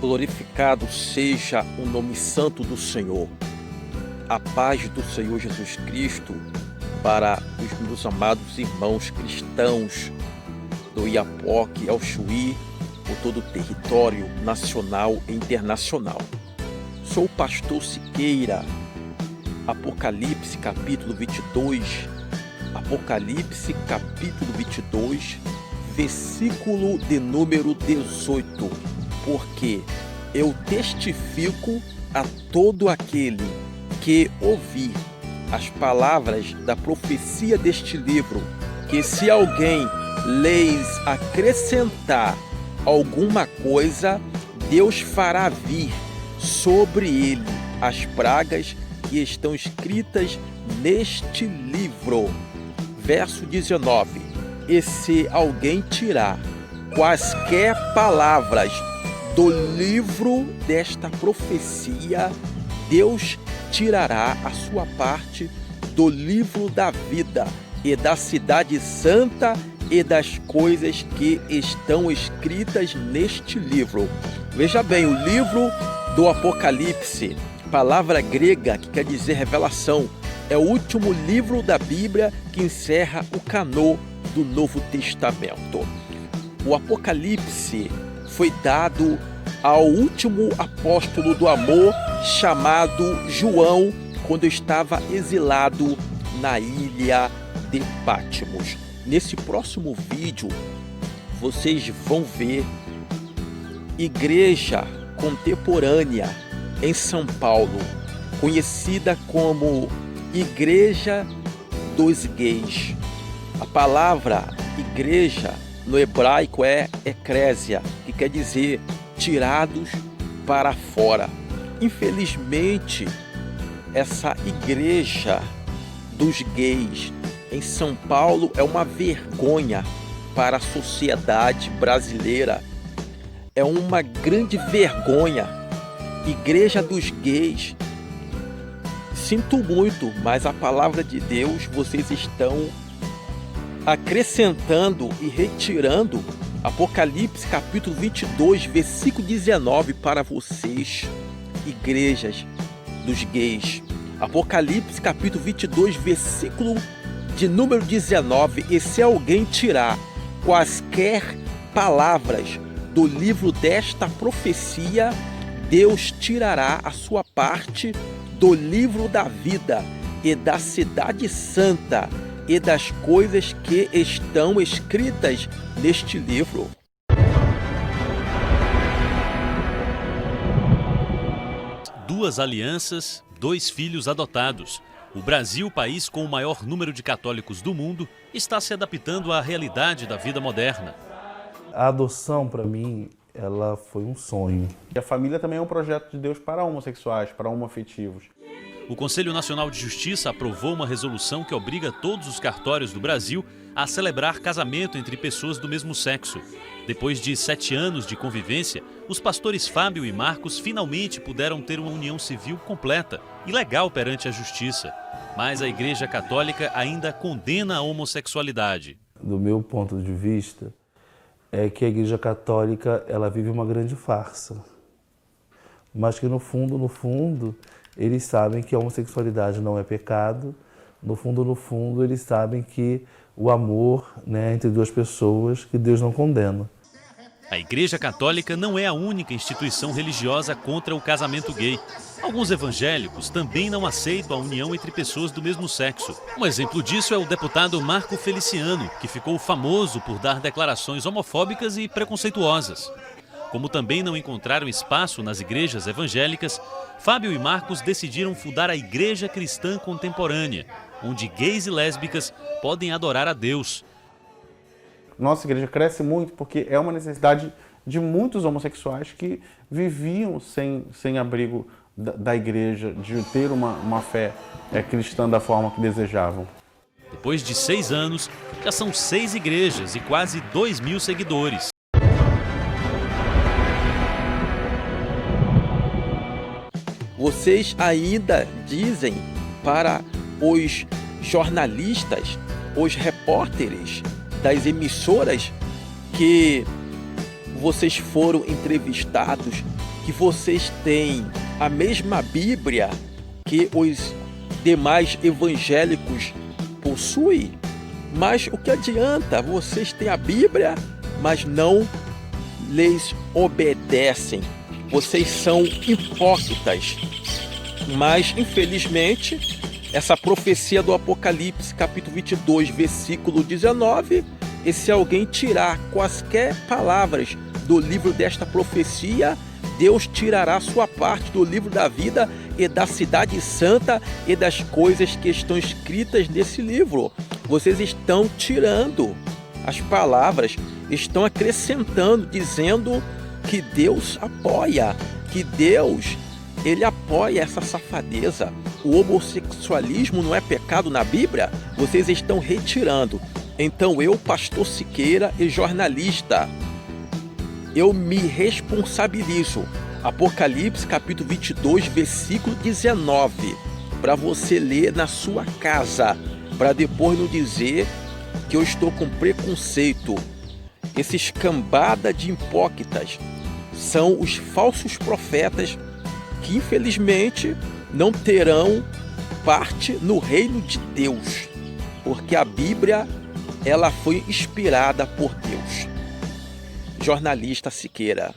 Glorificado seja o nome santo do Senhor. A paz do Senhor Jesus Cristo para os meus amados irmãos cristãos do Iapoque ao Chuí, por todo o território nacional e internacional. Sou o pastor Siqueira. Apocalipse capítulo 22, Apocalipse capítulo 22, versículo de número 18. Porque eu testifico a todo aquele que ouvir as palavras da profecia deste livro, que se alguém lhes acrescentar alguma coisa, Deus fará vir sobre ele as pragas que estão escritas neste livro. Verso 19. E se alguém tirar quaisquer palavras do livro desta profecia, Deus tirará a sua parte do livro da vida e da cidade santa e das coisas que estão escritas neste livro. Veja bem, o livro do Apocalipse, palavra grega que quer dizer revelação, é o último livro da Bíblia que encerra o canô do Novo Testamento. O Apocalipse foi dado ao último apóstolo do amor, chamado João, quando estava exilado na ilha de Patmos. Nesse próximo vídeo, vocês vão ver igreja contemporânea em São Paulo, conhecida como Igreja dos Gays. A palavra igreja no hebraico é eclésia, que quer dizer tirados para fora. Infelizmente, essa igreja dos gays em São Paulo é uma vergonha para a sociedade brasileira. É uma grande vergonha. Igreja dos gays. Sinto muito, mas a palavra de Deus vocês estão acrescentando e retirando. Apocalipse capítulo 22, versículo 19 para vocês, igrejas dos gays. Apocalipse capítulo 22, versículo de número 19. E se alguém tirar quaisquer palavras do livro desta profecia, Deus tirará a sua parte do livro da vida e da cidade santa e das coisas que estão escritas neste livro. Duas alianças, dois filhos adotados. O Brasil, país com o maior número de católicos do mundo, está se adaptando à realidade da vida moderna. A adoção, para mim, ela foi um sonho. E a família também é um projeto de Deus para homossexuais, para homoafetivos. O Conselho Nacional de Justiça aprovou uma resolução que obriga todos os cartórios do Brasil a celebrar casamento entre pessoas do mesmo sexo. Depois de 7 anos de convivência, os pastores Fábio e Marcos finalmente puderam ter uma união civil completa e legal perante a justiça. Mas a Igreja Católica ainda condena a homossexualidade. Do meu ponto de vista, é que a Igreja Católica ela vive uma grande farsa. Mas que no fundo, eles sabem que a homossexualidade não é pecado. No fundo, eles sabem que o amor, entre duas pessoas, que Deus não condena. A Igreja Católica não é a única instituição religiosa contra o casamento gay. Alguns evangélicos também não aceitam a união entre pessoas do mesmo sexo. Um exemplo disso é o deputado Marco Feliciano, que ficou famoso por dar declarações homofóbicas e preconceituosas. Como também não encontraram espaço nas igrejas evangélicas, Fábio e Marcos decidiram fundar a Igreja Cristã Contemporânea, onde gays e lésbicas podem adorar a Deus. Nossa igreja cresce muito porque é uma necessidade de muitos homossexuais que viviam sem abrigo da igreja, de ter uma fé cristã da forma que desejavam. Depois de 6 anos, já são 6 igrejas e quase 2.000 seguidores. Vocês ainda dizem para os jornalistas, os repórteres das emissoras, que vocês foram entrevistados que vocês têm a mesma Bíblia que os demais evangélicos possuem? Mas o que adianta? Vocês têm a Bíblia, mas não lhes obedecem. Vocês são hipócritas. Mas, infelizmente, essa profecia do Apocalipse, capítulo 22, versículo 19, e se alguém tirar quaisquer palavras do livro desta profecia, Deus tirará sua parte do livro da vida e da cidade santa e das coisas que estão escritas nesse livro. Vocês estão tirando as palavras, estão acrescentando, dizendo que Deus apoia, que Deus, ele apoia essa safadeza. O homossexualismo não é pecado na Bíblia? Vocês estão retirando. Então eu, pastor Siqueira e jornalista, eu me responsabilizo. Apocalipse capítulo 22, versículo 19, para você ler na sua casa, para depois não dizer que eu estou com preconceito. Esses cambada de hipócritas são os falsos profetas que infelizmente não terão parte no reino de Deus, porque a Bíblia, ela foi inspirada por Deus. Jornalista Siqueira.